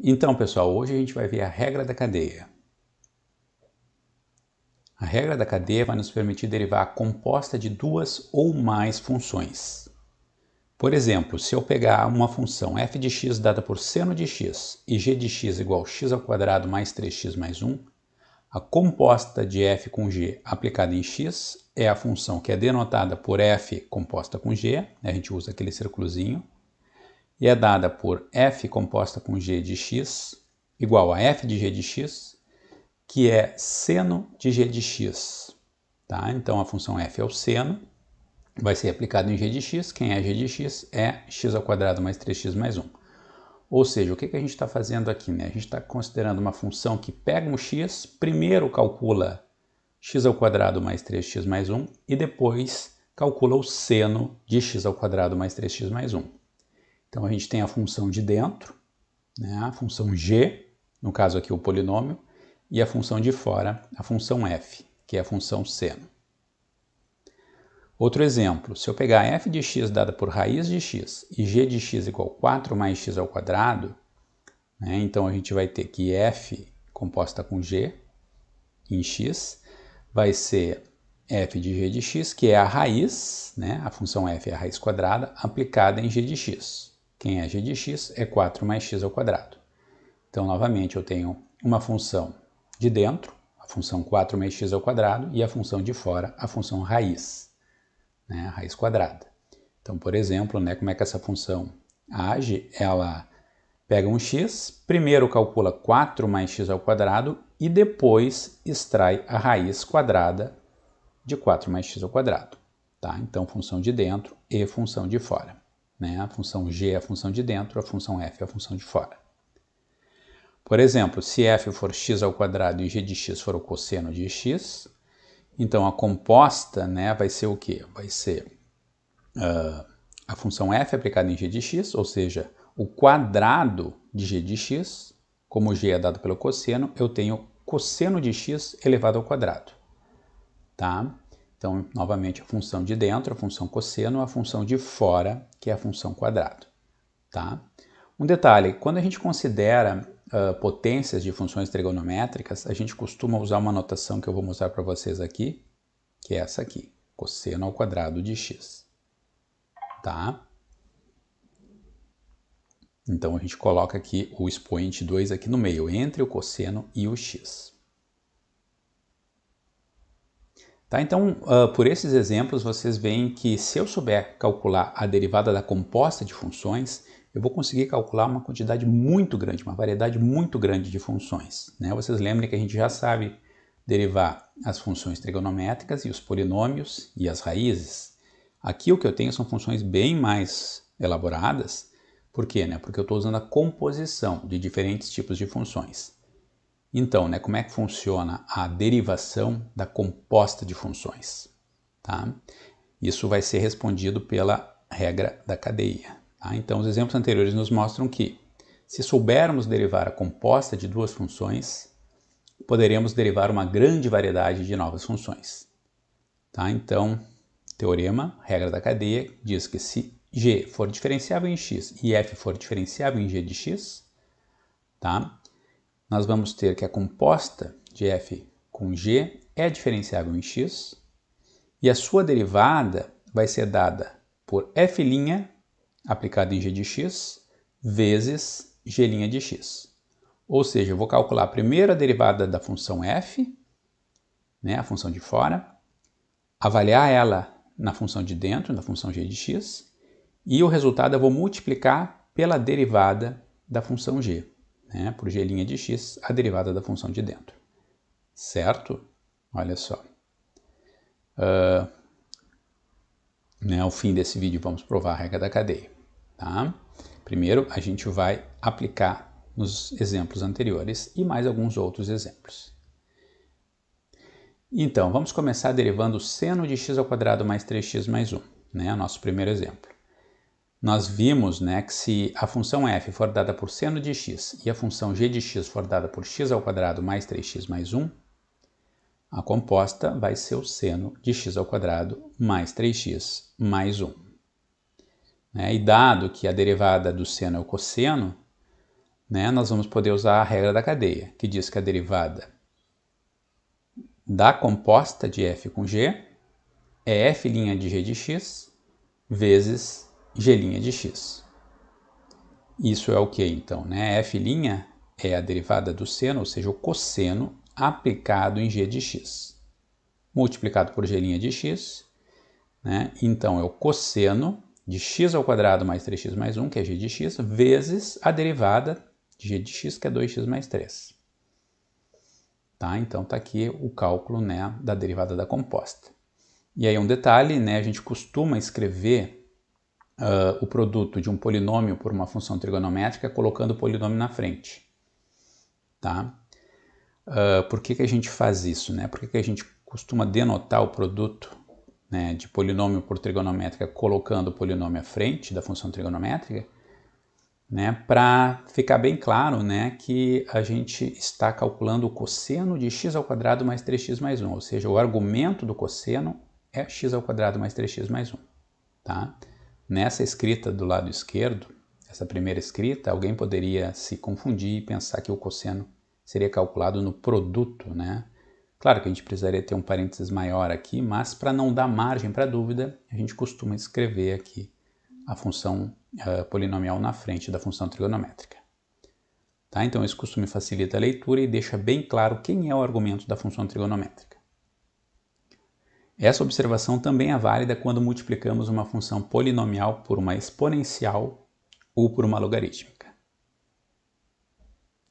Então, pessoal, hoje a gente vai ver a regra da cadeia. A regra da cadeia vai nos permitir derivar a composta de duas ou mais funções. Por exemplo, se eu pegar uma função f de x dada por seno de x e g de x igual a x ao quadrado mais 3x mais 1, a composta de f com g aplicada em x é a função que é denotada por f composta com g, a gente usa aquele círculozinho, e é dada por f composta com g de x igual a f de g de x, que é seno de g de x. Tá? Então a função f é o seno, vai ser aplicado em g de x, quem é g de x é x ao quadrado mais 3x mais 1. Ou seja, o que a gente está fazendo aqui? Né? A gente está considerando uma função que pega um x, primeiro calcula x ao quadrado mais 3x mais 1 e depois calcula o seno de x ao quadrado mais 3x mais 1. Então a gente tem a função de dentro, né? A função g, no caso aqui o polinômio, e a função de fora, a função f, que é a função seno. Outro exemplo, se eu pegar f de x dada por raiz de x e g de x igual a 4 mais x ao quadrado, né, então a gente vai ter que f composta com g em x vai ser f de g de x, que é a raiz, né, a função f é a raiz quadrada, aplicada em g de x. Quem é g de x é 4 mais x ao quadrado. Então, novamente, eu tenho uma função de dentro, a função 4 mais x ao quadrado, e a função de fora, a função raiz, né, a raiz quadrada. Então, por exemplo, né, como é que essa função age? Ela pega um x, primeiro calcula 4 mais x ao quadrado e depois extrai a raiz quadrada de 4 mais x ao quadrado. Tá? Então, função de dentro e função de fora. Né? A função g é a função de dentro, a função f é a função de fora. Por exemplo, se f for x ao quadrado e g de x for o cosseno de x, então a composta, né, vai ser o quê? Vai ser a função f aplicada em g de x, ou seja, o quadrado de g de x, como g é dado pelo cosseno, eu tenho cosseno de x elevado ao quadrado. Tá? Então, novamente, a função de dentro, a função cosseno, a função de fora, que é a função quadrado. Tá? Um detalhe, quando a gente considera potências de funções trigonométricas, a gente costuma usar uma notação que eu vou mostrar para vocês aqui, que é essa aqui, cosseno ao quadrado de x. Tá? Então a gente coloca aqui o expoente 2 aqui no meio, entre o cosseno e o x. Tá? Então, por esses exemplos, vocês veem que se eu souber calcular a derivada da composta de funções, eu vou conseguir calcular uma quantidade muito grande, uma variedade muito grande de funções. Né? Vocês lembrem que a gente já sabe derivar as funções trigonométricas e os polinômios e as raízes. Aqui o que eu tenho são funções bem mais elaboradas. Por quê? Né? Porque eu estou usando a composição de diferentes tipos de funções. Então, né, como é que funciona a derivação da composta de funções? Tá? Isso vai ser respondido pela regra da cadeia. Tá? Então, os exemplos anteriores nos mostram que, se soubermos derivar a composta de duas funções, poderemos derivar uma grande variedade de novas funções. Tá? Então, teorema, regra da cadeia, diz que se g for diferenciável em x e f for diferenciável em g de x, tá? Nós vamos ter que a composta de f com g é diferenciável em x e a sua derivada vai ser dada por f' aplicado em g de x vezes g' de x. Ou seja, eu vou calcular a primeira derivada da função f, né, a função de fora, avaliar ela na função de dentro, na função g de x, e o resultado eu vou multiplicar pela derivada da função g. Né, por g' de x, a derivada da função de dentro. Certo? Olha só. Ao fim desse vídeo, vamos provar a regra da cadeia. Tá? Primeiro, a gente vai aplicar nos exemplos anteriores e mais alguns outros exemplos. Então, vamos começar derivando o seno de x ao quadrado mais 3x mais 1. Né, nosso primeiro exemplo. Nós vimos, né, que se a função f for dada por seno de x e a função g de x for dada por x ao quadrado mais 3x mais 1, a composta vai ser o seno de x ao quadrado mais 3x mais 1. Né? E dado que a derivada do seno é o cosseno, né, nós vamos poder usar a regra da cadeia, que diz que a derivada da composta de f com g é f' de g de x vezes g' de x. Isso é o que então? Né? F' é a derivada do seno, ou seja, o cosseno aplicado em g de x, multiplicado por g' de x, né? Então é o cosseno de x ao quadrado mais 3x mais 1, que é g de x, vezes a derivada de g de x, que é 2x mais 3. Tá? Então está aqui o cálculo, né, da derivada da composta. E aí um detalhe, né, a gente costuma escrever o produto de um polinômio por uma função trigonométrica colocando o polinômio na frente. Tá? Por que a gente faz isso? Né? Por que a gente costuma denotar o produto, né, de polinômio por trigonométrica colocando o polinômio à frente da função trigonométrica? Né, para ficar bem claro, né, que a gente está calculando o cosseno de x ao quadrado mais 3x mais 1, ou seja, o argumento do cosseno é x ao quadrado mais 3x mais 1. Tá? Nessa escrita do lado esquerdo, essa primeira escrita, alguém poderia se confundir e pensar que o cosseno seria calculado no produto, né? Claro que a gente precisaria ter um parênteses maior aqui, mas para não dar margem para dúvida, a gente costuma escrever aqui a função polinomial na frente da função trigonométrica. Tá? Então isso costume facilita a leitura e deixa bem claro quem é o argumento da função trigonométrica. Essa observação também é válida quando multiplicamos uma função polinomial por uma exponencial ou por uma logarítmica.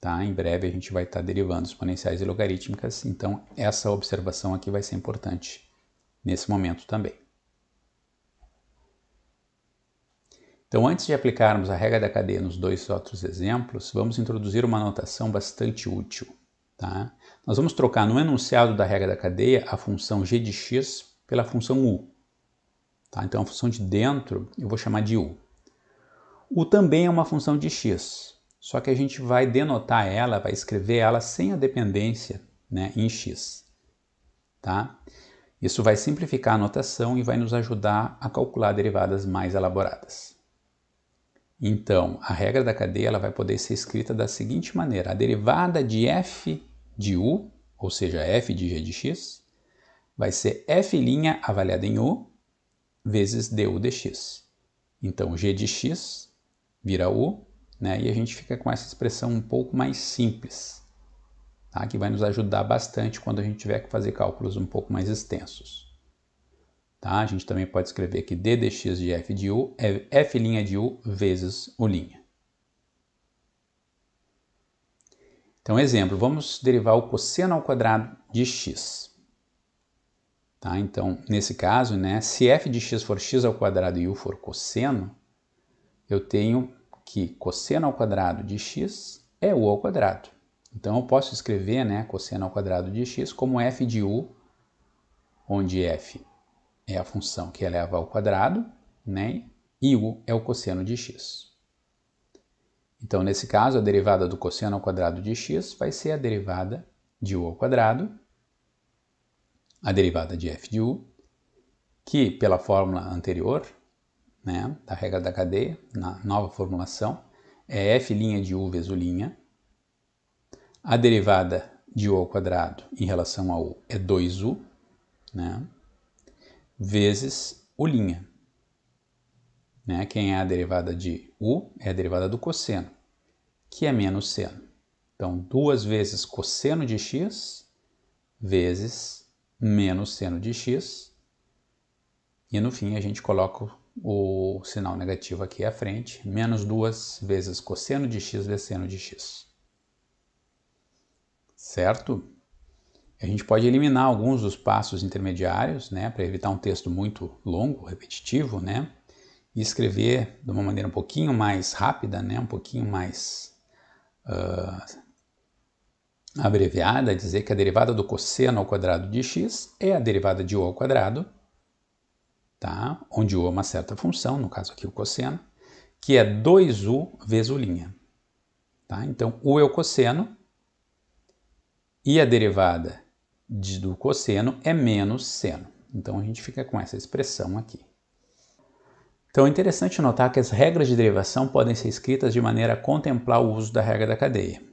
Tá? Em breve a gente vai estar derivando exponenciais e logarítmicas, então essa observação aqui vai ser importante nesse momento também. Então, antes de aplicarmos a regra da cadeia nos dois outros exemplos, vamos introduzir uma notação bastante útil. Tá? Nós vamos trocar no enunciado da regra da cadeia a função g de x pela função u. Tá? Então, a função de dentro eu vou chamar de u. U também é uma função de x, só que a gente vai denotar ela, vai escrever ela sem a dependência, né, em x. Tá? Isso vai simplificar a notação e vai nos ajudar a calcular derivadas mais elaboradas. Então, a regra da cadeia ela vai poder ser escrita da seguinte maneira. A derivada de f de u, ou seja, f de g de x, vai ser f' avaliada em u vezes du dx. Então, g de x vira u, né, e a gente fica com essa expressão um pouco mais simples, tá, que vai nos ajudar bastante quando a gente tiver que fazer cálculos um pouco mais extensos. Tá? A gente também pode escrever que d dx de f de u é f' de u vezes u'. Então, exemplo, vamos derivar o cosseno ao quadrado de x. Tá? Então, nesse caso, né, se f de x for x ao quadrado e u for cosseno, eu tenho que cosseno ao quadrado de x é u ao quadrado. Então, eu posso escrever, né, cosseno ao quadrado de x como f de u, onde f é a função que eleva ao quadrado, né? E u é o cosseno de x. Então, nesse caso, a derivada do cosseno ao quadrado de x vai ser a derivada de u ao quadrado, a derivada de f de u, que pela fórmula anterior, né, da regra da cadeia, na nova formulação, é f' de u vezes u'. A derivada de u ao quadrado em relação a u é 2u, né? Vezes u'. Né? Quem é a derivada de u é a derivada do cosseno, que é menos seno. Então, 2 vezes cosseno de x vezes menos seno de x. E no fim a gente coloca o sinal negativo aqui à frente, menos 2 vezes cosseno de x vezes seno de x. Certo? A gente pode eliminar alguns dos passos intermediários, né, para evitar um texto muito longo, repetitivo, né, e escrever de uma maneira um pouquinho mais rápida, né, um pouquinho mais abreviada, dizer que a derivada do cosseno ao quadrado de x é a derivada de u ao quadrado, tá, onde u é uma certa função, no caso aqui o cosseno, que é 2u vezes u'. Tá? Então, u é o cosseno e a derivada do cosseno é menos seno. Então, a gente fica com essa expressão aqui. Então é interessante notar que as regras de derivação podem ser escritas de maneira a contemplar o uso da regra da cadeia.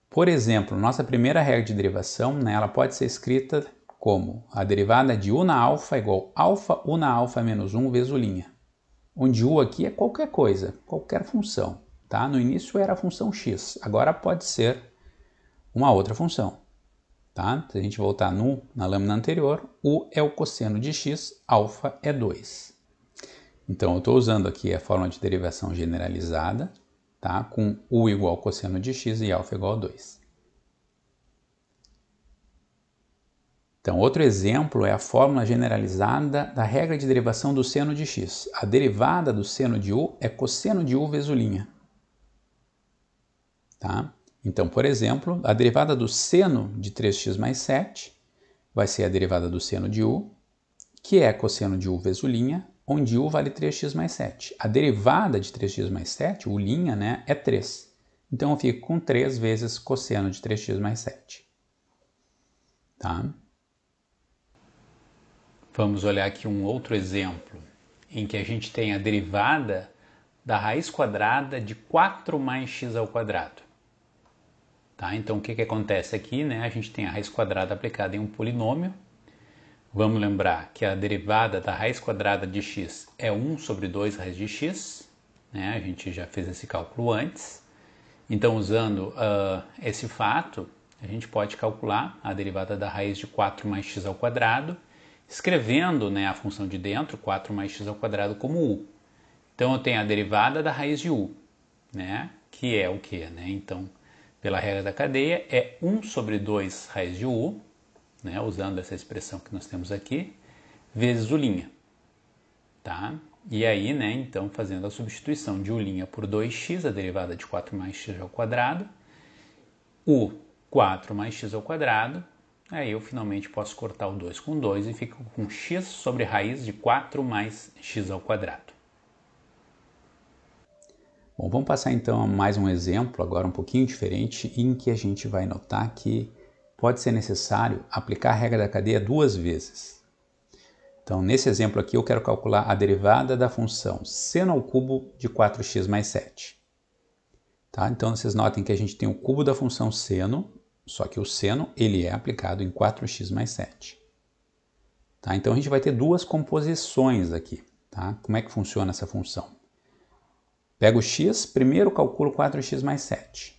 Por exemplo, nossa primeira regra de derivação, né, ela pode ser escrita como a derivada de u na alfa igual alfa u na alfa menos 1 vezes u', onde u aqui é qualquer coisa, qualquer função. Tá? No início era a função x, agora pode ser uma outra função. Tá? Se a gente voltar na lâmina anterior, u é o cosseno de x, alfa é 2. Então eu estou usando aqui a fórmula de derivação generalizada, tá? Com u igual ao cosseno de x e alfa igual a 2. Então, outro exemplo é a fórmula generalizada da regra de derivação do seno de x. A derivada do seno de u é cosseno de u vezes u'. Tá? Então, por exemplo, a derivada do seno de 3x mais 7 vai ser a derivada do seno de u, que é cosseno de u vezes u', onde u vale 3x mais 7. A derivada de 3x mais 7, u', né, é 3. Então, eu fico com 3 vezes cosseno de 3x mais 7. Tá? Vamos olhar aqui um outro exemplo, em que a gente tem a derivada da raiz quadrada de 4 mais x ao quadrado. Tá? Então, o que acontece aqui? Né? A gente tem a raiz quadrada aplicada em um polinômio. Vamos lembrar que a derivada da raiz quadrada de x é 1 sobre 2 raiz de x. Né? A gente já fez esse cálculo antes. Então, usando esse fato, a gente pode calcular a derivada da raiz de 4 mais x ao quadrado, escrevendo, né, a função de dentro, 4 mais x ao quadrado, como u. Então, eu tenho a derivada da raiz de u, né, que é o quê? Né? Então, pela regra da cadeia, é 1 sobre 2 raiz de u, né, usando essa expressão que nós temos aqui, vezes u'. Tá? E aí, né, então, fazendo a substituição de u' por 2x, a derivada de 4 mais x ao quadrado, u 4 mais x ao quadrado, aí eu finalmente posso cortar o 2 com 2 e fico com x sobre raiz de 4 mais x ao quadrado. Bom, vamos passar então a mais um exemplo, agora um pouquinho diferente, em que a gente vai notar que pode ser necessário aplicar a regra da cadeia duas vezes. Então, nesse exemplo aqui, eu quero calcular a derivada da função seno ao cubo de 4x mais 7. Tá? Então, vocês notem que a gente tem o cubo da função seno, só que o seno ele é aplicado em 4x mais 7. Tá? Então, a gente vai ter duas composições aqui. Tá? Como é que funciona essa função? Pego o x, primeiro calculo 4x mais 7.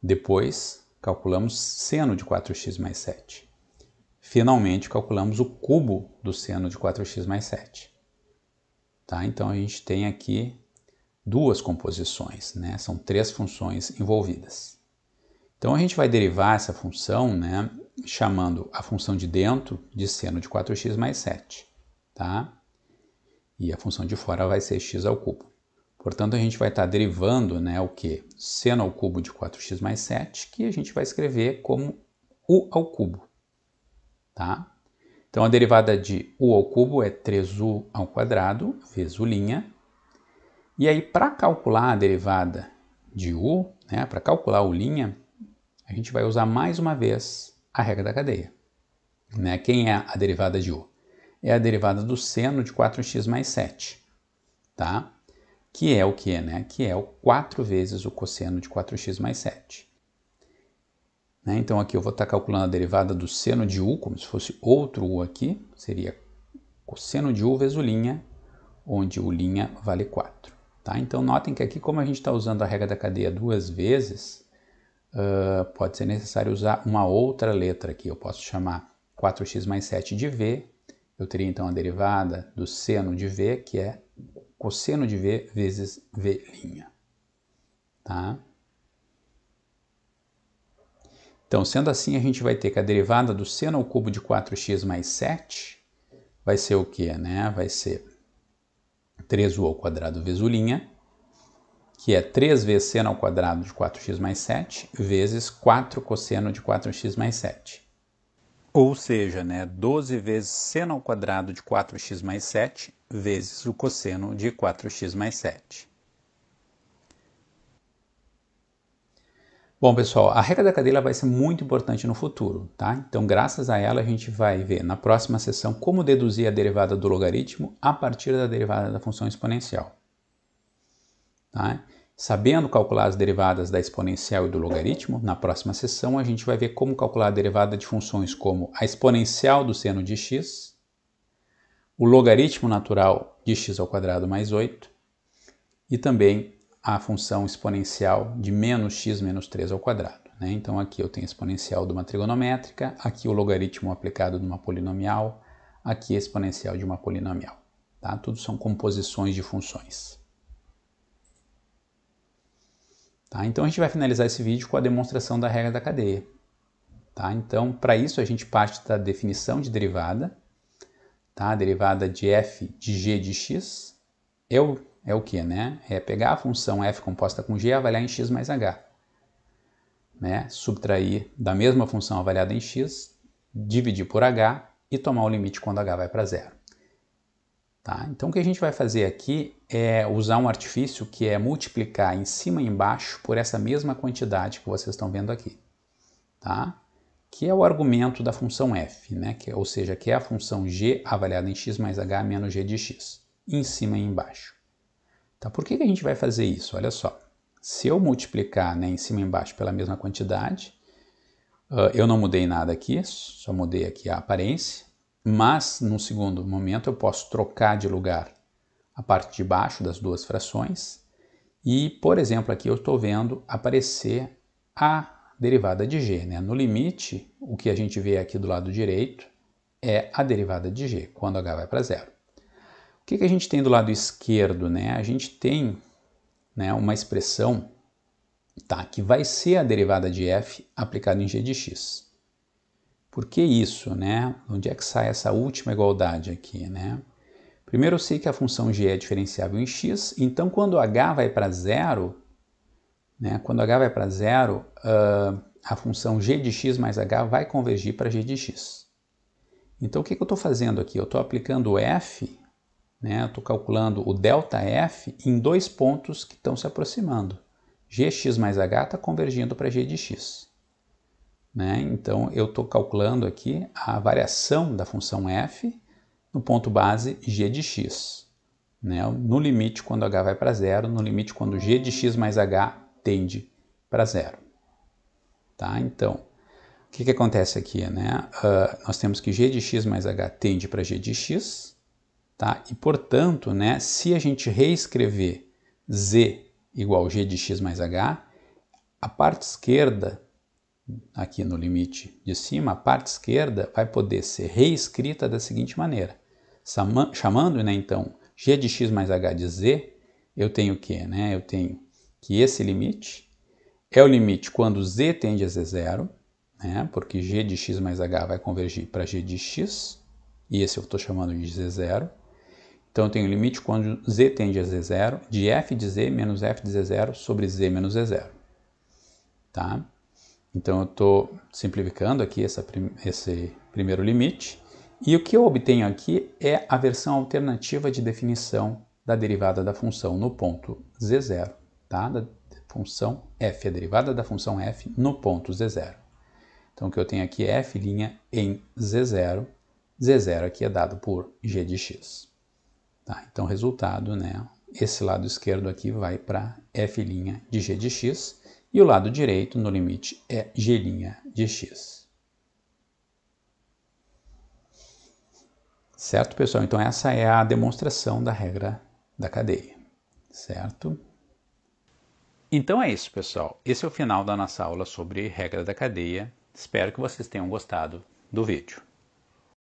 Depois, calculamos seno de 4x mais 7. Finalmente, calculamos o cubo do seno de 4x mais 7. Tá? Então, a gente tem aqui duas composições, né? São três funções envolvidas. Então, a gente vai derivar essa função, né, chamando a função de dentro de seno de 4x mais 7. Tá? E a função de fora vai ser x ao cubo. Portanto, a gente vai estar derivando, né, o que? Seno ao cubo de 4x mais 7, que a gente vai escrever como u ao cubo. Tá? Então, a derivada de u ao cubo é 3u ao quadrado vezes u'. E aí, para calcular a derivada de u, né, para calcular u', a gente vai usar mais uma vez a regra da cadeia. Né? Quem é a derivada de u? É a derivada do seno de 4x mais 7, tá? Que é o que, né? Que é o 4 vezes o cosseno de 4x mais 7. Né? Então, aqui eu vou estar calculando a derivada do seno de u, como se fosse outro u aqui, seria cosseno de u vezes u', onde u' vale 4. Tá? Então, notem que aqui, como a gente está usando a regra da cadeia duas vezes, pode ser necessário usar uma outra letra aqui. Eu posso chamar 4x mais 7 de v. Eu teria, então, a derivada do seno de v, que é cosseno de v vezes v'. Tá? Então, sendo assim, a gente vai ter que a derivada do seno ao cubo de 4x mais 7 vai ser o quê? Né? Vai ser 3u ao quadrado vezes u', que é 3 vezes seno ao quadrado de 4x mais 7, vezes 4 cosseno de 4x mais 7. Ou seja, né, 12 vezes seno ao quadrado de 4x mais 7, vezes o cosseno de 4x mais 7. Bom, pessoal, a regra da cadeia vai ser muito importante no futuro, tá? Então, graças a ela, a gente vai ver na próxima sessão como deduzir a derivada do logaritmo a partir da derivada da função exponencial. Tá? Sabendo calcular as derivadas da exponencial e do logaritmo, na próxima sessão a gente vai ver como calcular a derivada de funções como a exponencial do seno de x, o logaritmo natural de x ao quadrado mais 8 e também a função exponencial de menos x menos 3 ao quadrado. Né? Então aqui eu tenho a exponencial de uma trigonométrica, aqui o logaritmo aplicado de uma polinomial, aqui a exponencial de uma polinomial. Tá? Tudo são composições de funções. Tá? Então a gente vai finalizar esse vídeo com a demonstração da regra da cadeia. Tá? Então, para isso a gente parte da definição de derivada. Tá? A derivada de f de g de x é o que, né? É pegar a função f composta com g e avaliar em x mais h. Né? Subtrair da mesma função avaliada em x, dividir por h e tomar o limite quando h vai para zero. Tá? Então o que a gente vai fazer aqui é usar um artifício que é multiplicar em cima e embaixo por essa mesma quantidade que vocês estão vendo aqui. Tá? Que é o argumento da função f, né? Ou seja, que é a função g avaliada em x mais h menos g de x, em cima e embaixo. Tá? Por que a gente vai fazer isso? Olha só, se eu multiplicar, né, em cima e embaixo pela mesma quantidade, eu não mudei nada aqui, só mudei aqui a aparência, mas num segundo momento eu posso trocar de lugar a parte de baixo das duas frações e, por exemplo, aqui eu estou vendo aparecer a derivada de g. Né? No limite, o que a gente vê aqui do lado direito é a derivada de g, quando h vai para zero. O que a gente tem do lado esquerdo? Né? A gente tem, né, uma expressão, tá, que vai ser a derivada de f aplicada em g de x. Por que isso? Né? Onde é que sai essa última igualdade aqui? Né? Primeiro eu sei que a função g é diferenciável em x, então quando h vai para zero, né, quando h vai para zero, a função g de x mais h vai convergir para g de x. Então o que eu estou fazendo aqui? Eu estou aplicando o f, né, eu estou calculando o ΔF em dois pontos que estão se aproximando. Gx mais h está convergindo para g de x. Né? Então eu estou calculando aqui a variação da função f no ponto base g de x. Né? No limite quando h vai para zero, no limite quando g de x mais h tende para zero. Tá? Então, o que acontece aqui? Né? Nós temos que g de x mais h tende para g de x, tá? E, portanto, né, se a gente reescrever z igual g de x mais h, a parte esquerda, aqui no limite de cima, a parte esquerda vai poder ser reescrita da seguinte maneira. Chamando, né, então, g de x mais h de z, eu tenho o quê? Né? Eu tenho que esse limite é o limite quando z tende a ser zero, né? Porque g de x mais h vai convergir para g de x, e esse eu estou chamando de z0. Então eu tenho o limite quando z tende a ser zero, de f de z menos f de z0 sobre z menos z0. Tá? Então eu estou simplificando aqui esse primeiro limite, e o que eu obtenho aqui é a versão alternativa de definição da derivada da função no ponto z0, tá? Da função f, a derivada da função f no ponto z0. Então o que eu tenho aqui é f' em z0, z0 aqui é dado por g de x. Tá? Então resultado, né? Esse lado esquerdo aqui vai para f' de g de x, e o lado direito, no limite, é g' de x. Certo, pessoal? Então essa é a demonstração da regra da cadeia. Certo? Então é isso, pessoal. Esse é o final da nossa aula sobre regra da cadeia. Espero que vocês tenham gostado do vídeo.